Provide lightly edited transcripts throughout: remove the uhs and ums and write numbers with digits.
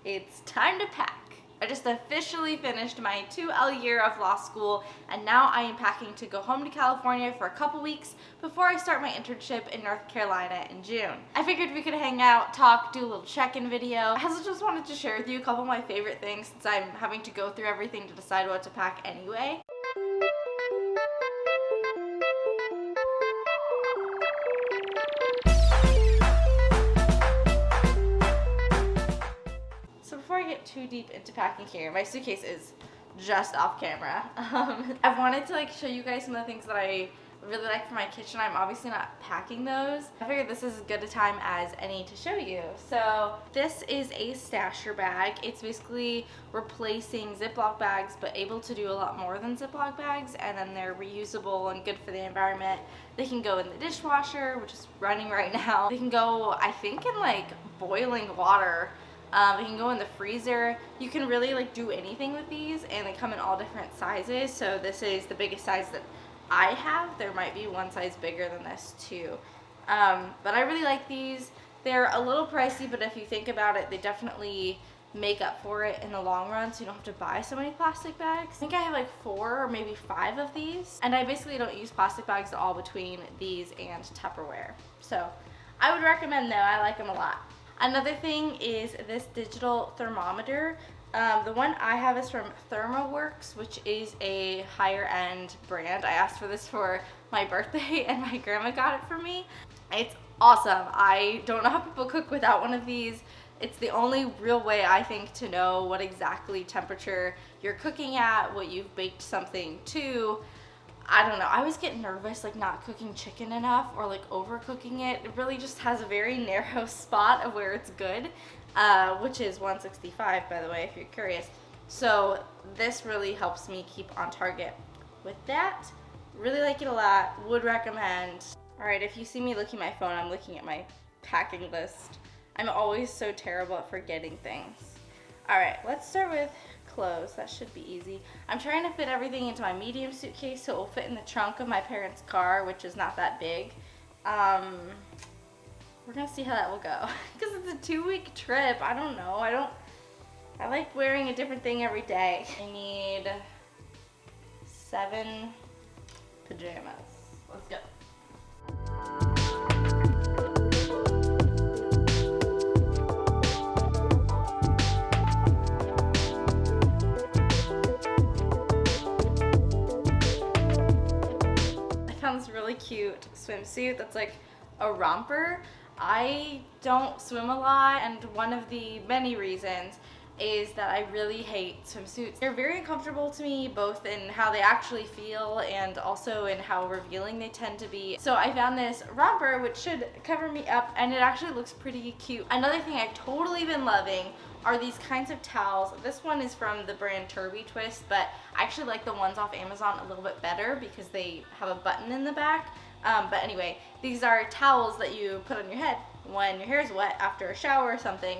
It's time to pack. I just officially finished my 2L year of law school, and now I am packing to go home to California for a couple weeks before I start my internship in North Carolina in June. I figured we could hang out, talk, do a little check-in video. I also just wanted to share with you a couple of my favorite things since I'm having to go through everything to decide what to pack anyway. So before I get too deep into packing here, my suitcase is just off camera. I wanted to show you guys some of the things that I really like for my kitchen. I'm obviously not packing those. I figured this is as good a time as any to show you. So this is a stasher bag. It's basically replacing Ziploc bags, but able to do a lot more than Ziploc bags, and then they're reusable and good for the environment. They can go in the dishwasher, which is running right now. They can go, I think, in boiling water. They can go in the freezer. You can really do anything with these, and they come in all different sizes. So this is the biggest size that I have. There might be one size bigger than this too. But I really like these. They're a little pricey, but if you think about it, they definitely make up for it in the long run, so you don't have to buy so many plastic bags. I think I have 4 or maybe 5 of these, and I basically don't use plastic bags at all between these and Tupperware. So I would recommend them. I like them a lot. Another thing is this digital thermometer. The one I have is from ThermoWorks, which is a higher end brand. I asked for this for my birthday and my grandma got it for me. It's awesome. I don't know how people cook without one of these. It's the only real way, I think, to know what exactly temperature you're cooking at, what you've baked something to. I don't know, I always get nervous not cooking chicken enough or overcooking it. It really just has a very narrow spot of where it's good, which is 165, by the way, if you're curious. So this really helps me keep on target with that. Really like it a lot, would recommend. All right, if you see me looking at my phone, I'm looking at my packing list. I'm always so terrible at forgetting things. All right, let's start with clothes. That should be easy. I'm trying to fit everything into my medium suitcase so it will fit in the trunk of my parents' car, which is not that big. We're gonna see how that will go because it's a 2-week trip. I don't know. I like wearing a different thing every day. I need 7 pajamas. Let's go. This really cute swimsuit that's a romper. I don't swim a lot, and one of the many reasons is that I really hate swimsuits. They're very uncomfortable to me, both in how they actually feel and also in how revealing they tend to be. So I found this romper which should cover me up, and it actually looks pretty cute. Another thing I've totally been loving are these kinds of towels. This one is from the brand Turby Twist, but I actually like the ones off Amazon a little bit better because they have a button in the back. But anyway, these are towels that you put on your head when your hair is wet after a shower or something.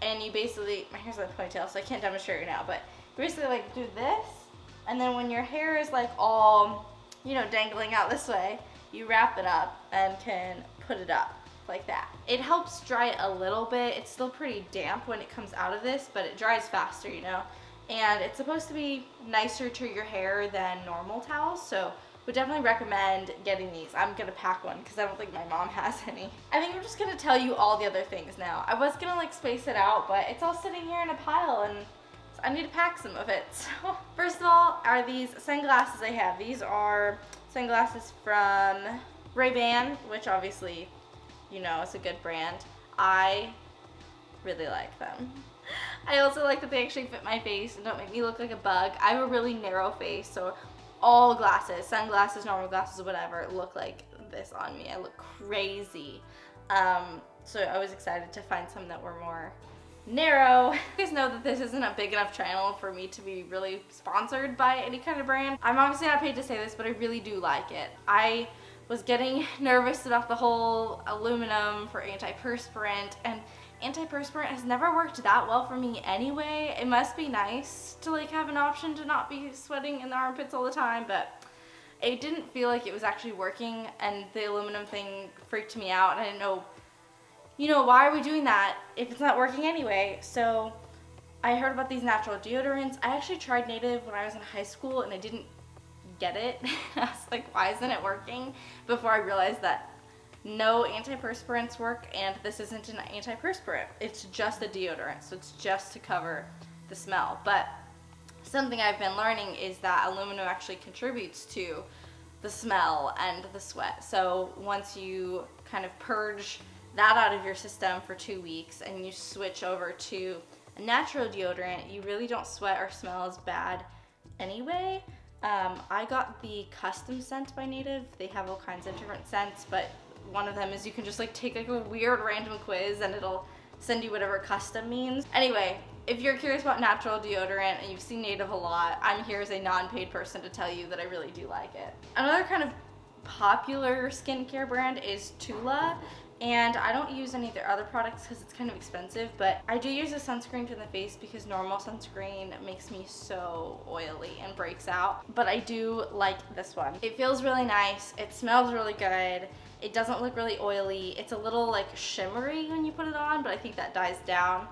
And you basically, my hair's in a ponytail, so I can't demonstrate right now, but you basically do this, and then when your hair is all, dangling out this way, you wrap it up and can put it up like that. It helps dry it a little bit. It's still pretty damp when it comes out of this, but it dries faster, and it's supposed to be nicer to your hair than normal towels, so would definitely recommend getting these. I'm gonna pack one because I don't think my mom has any. I think I'm just gonna tell you all the other things now. I was gonna space it out, but it's all sitting here in a pile and I need to pack some of it. So first of all are these sunglasses I have. These are sunglasses from Ray-Ban, which obviously, is a good brand. I really like them. I also like that they actually fit my face and don't make me look like a bug. I have a really narrow face, so all glasses, sunglasses, normal glasses, whatever, look like this on me. I look crazy. So I was excited to find some that were more narrow. You guys know that this isn't a big enough channel for me to be really sponsored by any kind of brand. I'm obviously not paid to say this, but I really do like it. I was getting nervous about the whole aluminum for antiperspirant, and antiperspirant has never worked that well for me anyway. It must be nice to have an option to not be sweating in the armpits all the time, but it didn't feel like it was actually working, and the aluminum thing freaked me out, and I didn't know, why are we doing that if it's not working anyway? So I heard about these natural deodorants. I actually tried Native when I was in high school and I didn't get it. I was like, why isn't it working? Before I realized that no antiperspirants work, and this isn't an antiperspirant. It's just a deodorant, so it's just to cover the smell. But something I've been learning is that aluminum actually contributes to the smell and the sweat. So once you kind of purge that out of your system for 2 weeks and you switch over to a natural deodorant, you really don't sweat or smell as bad anyway. I got the custom scent by Native. They have all kinds of different scents, but one of them is you can just like take like a weird random quiz and it'll send you whatever custom means. Anyway, if you're curious about natural deodorant and you've seen Native a lot, I'm here as a non-paid person to tell you that I really do like it. Another kind of popular skincare brand is Tula, and I don't use any of their other products because it's kind of expensive, but I do use a sunscreen for the face because normal sunscreen makes me so oily and breaks out. But I do like this one. It feels really nice, it smells really good, it doesn't look really oily, it's a little like shimmery when you put it on, but I think that dies down.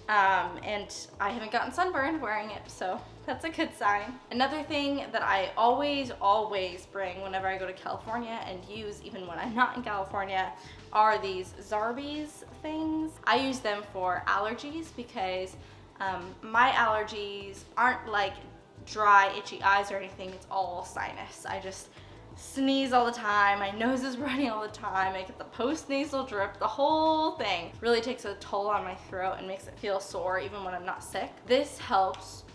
And I haven't gotten sunburned wearing it, so that's a good sign. Another thing that I always bring whenever I go to California and use even when I'm not in California are these Zarbee's things. I use them for allergies because my allergies aren't like dry, itchy eyes or anything. It's all sinus. I just sneeze all the time, my nose is running all the time, I get the post-nasal drip, the whole thing really takes a toll on my throat and makes it feel sore even when I'm not sick. This helps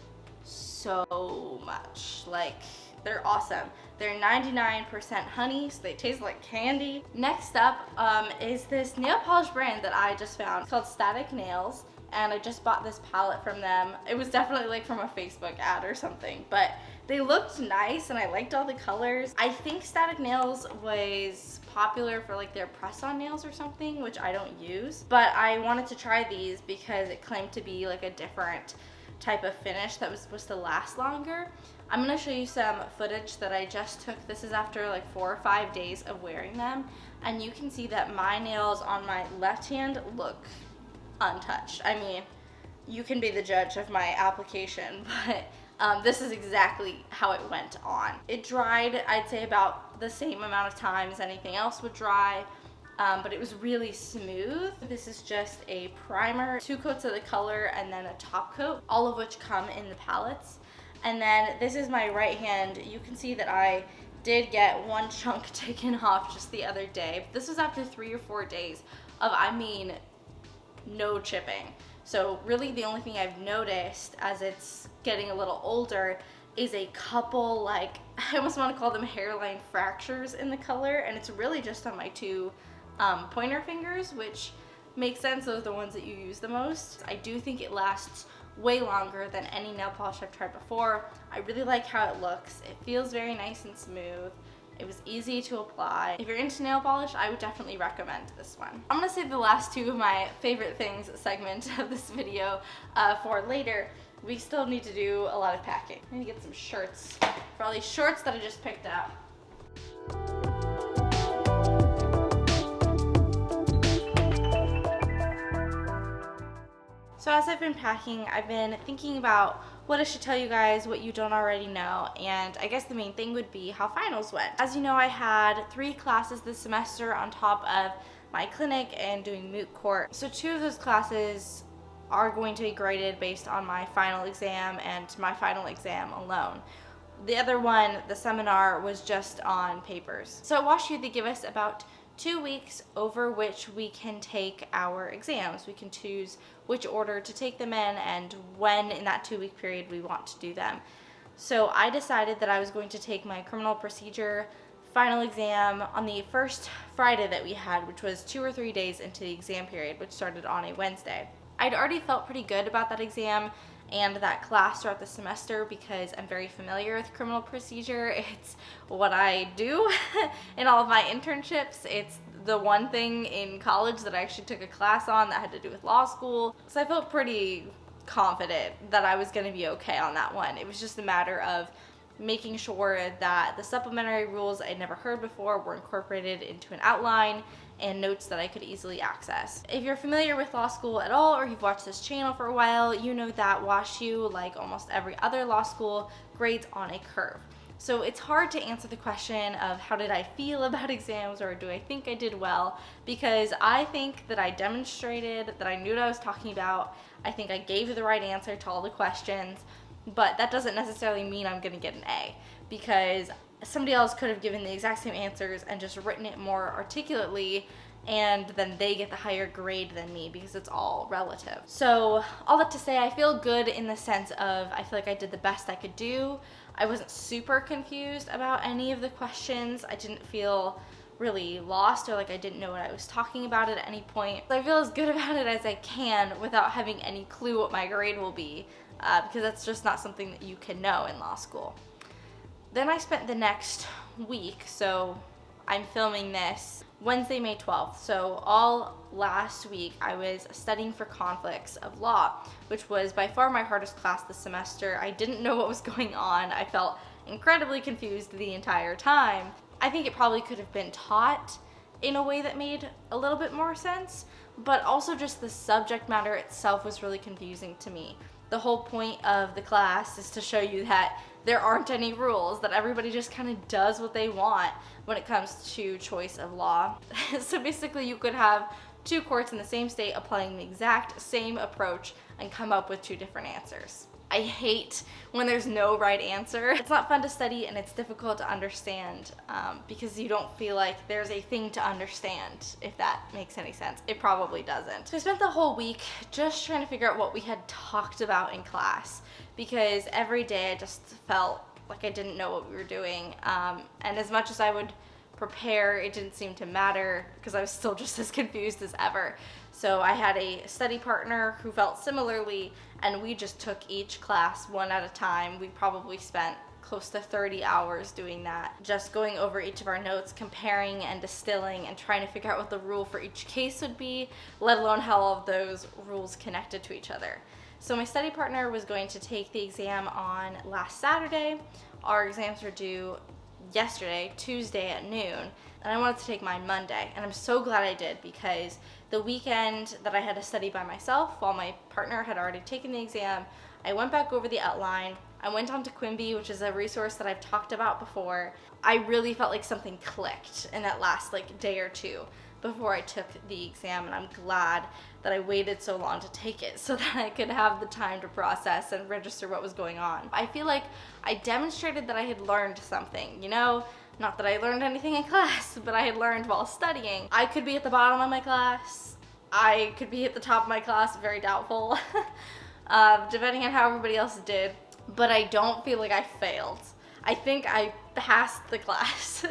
so much. Like, they're awesome. They're 99% honey, so they taste like candy. Next up is this nail polish brand that I just found. It's called Static Nails, and I just bought this palette from them. It was definitely like from a Facebook ad or something, but they looked nice and I liked all the colors. I think Static Nails was popular for like their press-on nails or something, which I don't use, but I wanted to try these because it claimed to be like a different type of finish that was supposed to last longer. I'm gonna show you some footage that I just took. This is after like 4 or 5 days of wearing them, and you can see that my nails on my left hand look untouched. I mean, you can be the judge of my application, but this is exactly how it went on. It dried, I'd say, about the same amount of time as anything else would dry, but it was really smooth. This is just a primer, 2 coats of the color, and then a top coat, all of which come in the palettes. And then this is my right hand. You can see that I did get one chunk taken off just the other day. This was after 3 or 4 days of, I mean, no chipping. So really the only thing I've noticed as it's getting a little older is a couple, like, I almost want to call them hairline fractures in the color, and it's really just on my 2 pointer fingers, which makes sense. Those are the ones that you use the most. I do think it lasts way longer than any nail polish I've tried before. I really like how it looks. It feels very nice and smooth. It was easy to apply. If you're into nail polish, I would definitely recommend this one. I'm gonna save the last 2 of my favorite things segment of this video for later. We still need to do a lot of packing. I need to get some shirts for all these shorts that I just picked up. So as I've been packing, I've been thinking about what I should tell you guys, what you don't already know, and I guess the main thing would be how finals went. As you know, I had 3 classes this semester on top of my clinic and doing moot court. So 2 of those classes are going to be graded based on my final exam and my final exam alone. The other one, the seminar, was just on papers. So at WashU, they give us about 2 weeks over which we can take our exams. We can choose which order to take them in and when in that 2-week period we want to do them. So I decided that I was going to take my criminal procedure final exam on the first Friday that we had, which was 2 or 3 days into the exam period, which started on a Wednesday. I'd already felt pretty good about that exam and that class throughout the semester because I'm very familiar with criminal procedure. It's what I do in all of my internships. It's the one thing in college that I actually took a class on that had to do with law school. So I felt pretty confident that I was going to be okay on that one. It was just a matter of making sure that the supplementary rules I'd never heard before were incorporated into an outline and notes that I could easily access. If you're familiar with law school at all, or you've watched this channel for a while, you know that WashU, like almost every other law school, grades on a curve. So it's hard to answer the question of how did I feel about exams, or do I think I did well, because I think that I demonstrated that I knew what I was talking about. I think I gave the right answer to all the questions, but that doesn't necessarily mean I'm gonna get an A, because somebody else could have given the exact same answers and just written it more articulately, and then they get the higher grade than me, because it's all relative. So all that to say, I feel good in the sense of I feel like I did the best I could do. I wasn't super confused about any of the questions. I didn't feel really lost or like I didn't know what I was talking about at any point. So I feel as good about it as I can without having any clue what my grade will be, because that's just not something that you can know in law school. Then I spent the next week, so I'm filming this Wednesday, May 12th. So all last week I was studying for conflicts of law, which was by far my hardest class this semester. I didn't know what was going on. I felt incredibly confused the entire time. I think it probably could have been taught in a way that made a little bit more sense, but also just the subject matter itself was really confusing to me. The whole point of the class is to show you that there aren't any rules, that everybody just kind of does what they want when it comes to choice of law. So basically you could have two courts in the same state applying the exact same approach and come up with two different answers. I hate when there's no right answer. It's not fun to study, and it's difficult to understand because you don't feel like there's a thing to understand, if that makes any sense. It probably doesn't. So I spent the whole week just trying to figure out what we had talked about in class, because every day I just felt like I didn't know what we were doing. And as much as I would prepare, it didn't seem to matter because I was still just as confused as ever. So I had a study partner who felt similarly, and we just took each class one at a time. We probably spent close to 30 hours doing that, just going over each of our notes, comparing and distilling and trying to figure out what the rule for each case would be, let alone how all of those rules connected to each other. So my study partner was going to take the exam on last Saturday. Our exams were due yesterday, Tuesday at noon, and I wanted to take mine Monday, and I'm so glad I did, because the weekend that I had to study by myself while my partner had already taken the exam, I went back over the outline. I went on to Quimby, which is a resource that I've talked about before. I really felt like something clicked in that last day or two before I took the exam, and I'm glad that I waited so long to take it so that I could have the time to process and register what was going on. I feel like I demonstrated that I had learned something, not that I learned anything in class, but I had learned while studying. I could be at the bottom of my class. I could be at the top of my class, very doubtful, depending on how everybody else did, but I don't feel like I failed. I think I passed the class.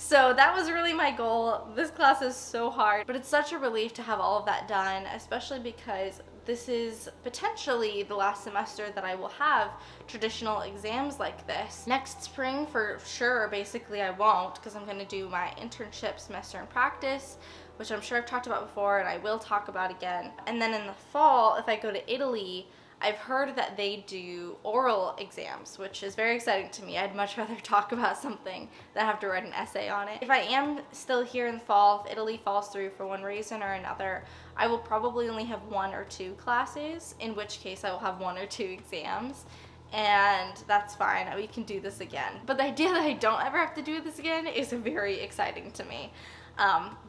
So that was really my goal. This class is so hard, but it's such a relief to have all of that done, especially because this is potentially the last semester that I will have traditional exams like this. Next spring, for sure, basically I won't, because I'm going to do my internship semester in practice, which I'm sure I've talked about before and I will talk about again. And then in the fall, if I go to Italy, I've heard that they do oral exams, which is very exciting to me. I'd much rather talk about something than have to write an essay on it. If I am still here in the fall, if Italy falls through for one reason or another, I will probably only have 1 or 2 classes, in which case I will have 1 or 2 exams, and that's fine. We can do this again. But the idea that I don't ever have to do this again is very exciting to me.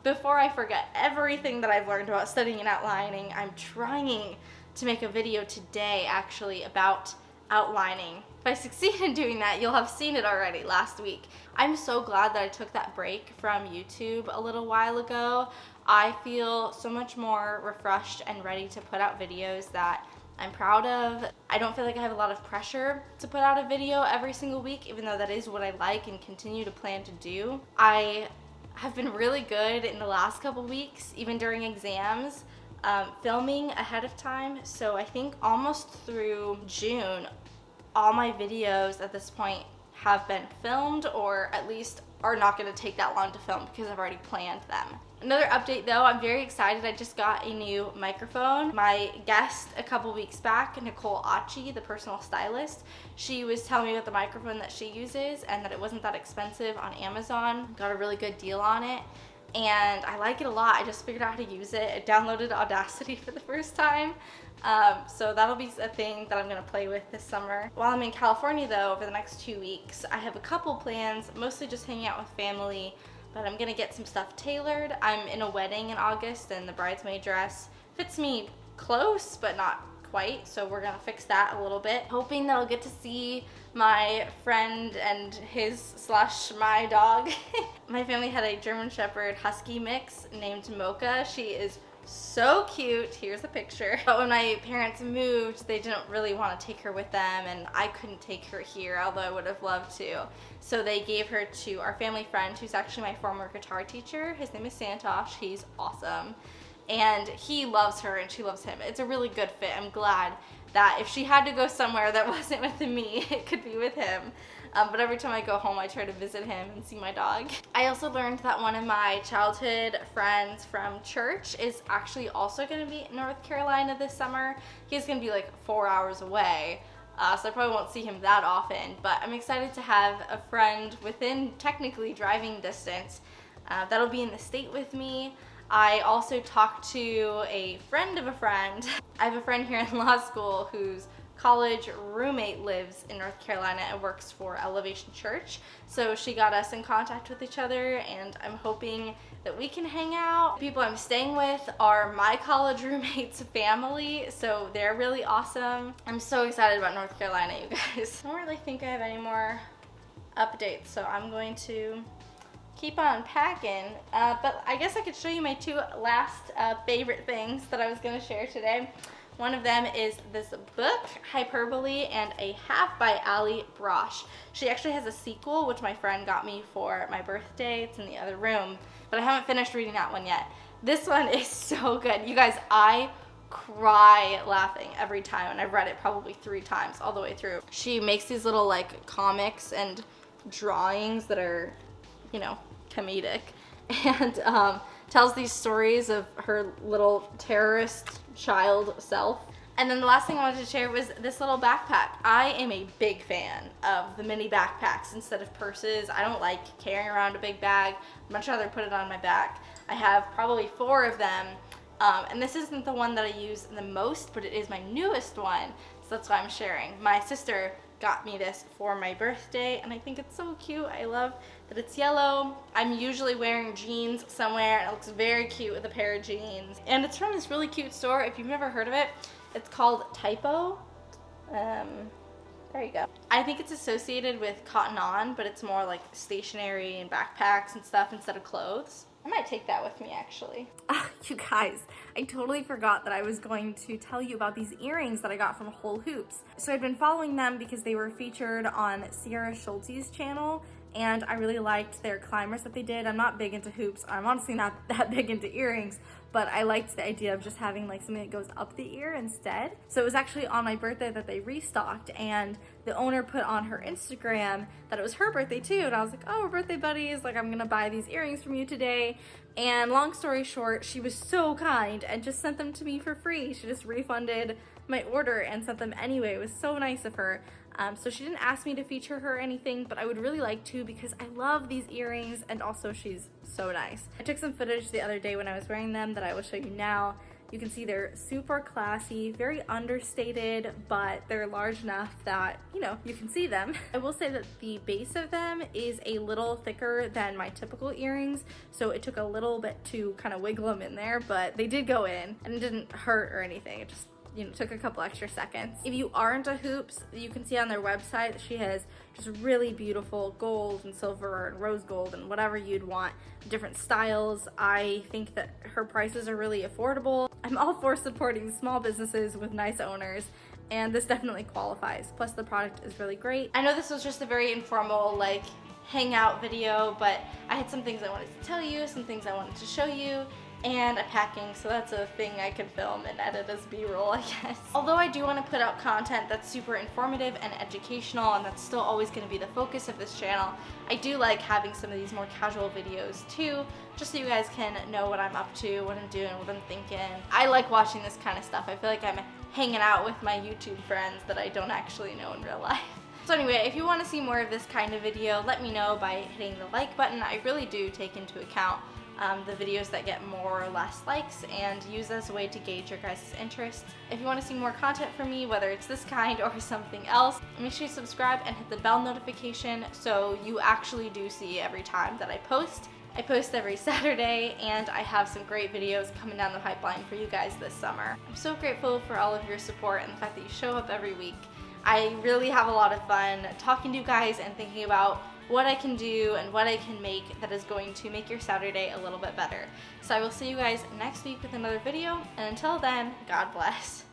Before I forget everything that I've learned about studying and outlining, I'm trying to make a video today actually about outlining. If I succeed in doing that, you'll have seen it already last week. I'm so glad that I took that break from YouTube a little while ago. I feel so much more refreshed and ready to put out videos that I'm proud of. I don't feel like I have a lot of pressure to put out a video every single week, even though that is what I like and continue to plan to do. I have been really good in the last couple weeks, even during exams, filming ahead of time. So I think almost through June, all my videos at this point have been filmed, or at least are not going to take that long to film because I've already planned them. Another update though, I'm very excited. I just got a new microphone. My guest a couple weeks back, Nicole Achi, the personal stylist, she was telling me about the microphone that she uses and that it wasn't that expensive on Amazon. Got a really good deal on it and I like it a lot. I just figured out how to use it. I downloaded Audacity for the first time. So that'll be a thing that I'm gonna play with this summer. While I'm in California though, over the next 2 weeks, I have a couple plans, mostly just hanging out with family, but I'm gonna get some stuff tailored. I'm in a wedding in August and the bridesmaid dress fits me close, but not quite, so we're gonna fix that a little bit. Hoping that I'll get to see my friend and his/my dog. My family had a German Shepherd Husky mix named Mocha. She is so cute. Here's a picture. But when my parents moved, they didn't really want to take her with them, and I couldn't take her here, although I would have loved to. So they gave her to our family friend, who's actually my former guitar teacher. His name is Santosh. He's awesome. And he loves her and she loves him. It's a really good fit. I'm glad that if she had to go somewhere that wasn't with me, it could be with him. But every time I go home, I try to visit him and see my dog. I also learned that one of my childhood friends from church is actually also gonna be in North Carolina this summer. He's gonna be like 4 hours away, so I probably won't see him that often, but I'm excited to have a friend within technically driving distance that'll be in the state with me. I also talked to a friend of a friend. I have a friend here in law school whose college roommate lives in North Carolina and works for Elevation Church. So she got us in contact with each other and I'm hoping that we can hang out. The people I'm staying with are my college roommate's family, so they're really awesome. I'm so excited about North Carolina, you guys. I don't really think I have any more updates, so I'm going to keep on packing, but I guess I could show you my two last favorite things that I was going to share today. One of them is this book, Hyperbole and a Half by Ali Brosh. She actually has a sequel, which my friend got me for my birthday. It's in the other room, but I haven't finished reading that one yet. This one is so good. You guys, I cry laughing every time, and I've read it probably 3 times all the way through. She makes these little like comics and drawings that are, you know, comedic, and tells these stories of her little terrorist child self. And then the last thing I wanted to share was this little backpack. I am a big fan of the mini backpacks instead of purses. I don't like carrying around a big bag. I'd much rather put it on my back. I have probably 4 of them, and this isn't the one that I use the most, but it is my newest one, so that's why I'm sharing. My sister got me this for my birthday and I think it's so cute. I love that it's yellow. I'm usually wearing jeans somewhere and it looks very cute with a pair of jeans. And it's from this really cute store. If you've never heard of it, it's called Typo. There you go. I think it's associated with Cotton On, but it's more like stationery and backpacks and stuff instead of clothes. I might take that with me actually. You guys, I totally forgot that I was going to tell you about these earrings that I got from Whole Hoops. So I'd been following them because they were featured on Sierra Schulte's channel and I really liked their climbers that they did. I'm not big into hoops. I'm honestly not that big into earrings, but I liked the idea of just having like something that goes up the ear instead. So it was actually on my birthday that they restocked, and the owner put on her Instagram that it was her birthday too, and I was like, oh, we're birthday buddies, like I'm gonna buy these earrings from you today. And long story short, she was so kind and just sent them to me for free. She just refunded my order and sent them anyway. It was so nice of her. So she didn't ask me to feature her or anything, but I would really like to because I love these earrings and also she's so nice. I took some footage the other day when I was wearing them that I will show you now. You can see they're super classy, very understated, but they're large enough that, you know, you can see them. I will say that the base of them is a little thicker than my typical earrings, so it took a little bit to kind of wiggle them in there, but they did go in and it didn't hurt or anything. It just, you know, took a couple extra seconds. If you are into hoops, you can see on their website that she has just really beautiful gold and silver and rose gold and whatever you'd want, different styles. I think that her prices are really affordable. I'm all for supporting small businesses with nice owners, and this definitely qualifies. Plus the product is really great. I know this was just a very informal like hangout video, but I had some things I wanted to tell you, some things I wanted to show you, and I'm packing, so that's a thing I can film and edit as B-roll, I guess. Although I do want to put out content that's super informative and educational, and that's still always going to be the focus of this channel, I do like having some of these more casual videos too, just so you guys can know what I'm up to, what I'm doing, what I'm thinking. I like watching this kind of stuff. I feel like I'm hanging out with my YouTube friends that I don't actually know in real life. So anyway, if you want to see more of this kind of video, let me know by hitting the like button. I really do take into account the videos that get more or less likes and use as a way to gauge your guys' interest. If you want to see more content from me, whether it's this kind or something else, make sure you subscribe and hit the bell notification so you actually do see every time that I post. I post every Saturday, and I have some great videos coming down the pipeline for you guys this summer. I'm so grateful for all of your support and the fact that you show up every week. I really have a lot of fun talking to you guys and thinking about what I can do and what I can make that is going to make your Saturday a little bit better. So I will see you guys next week with another video, and until then, God bless.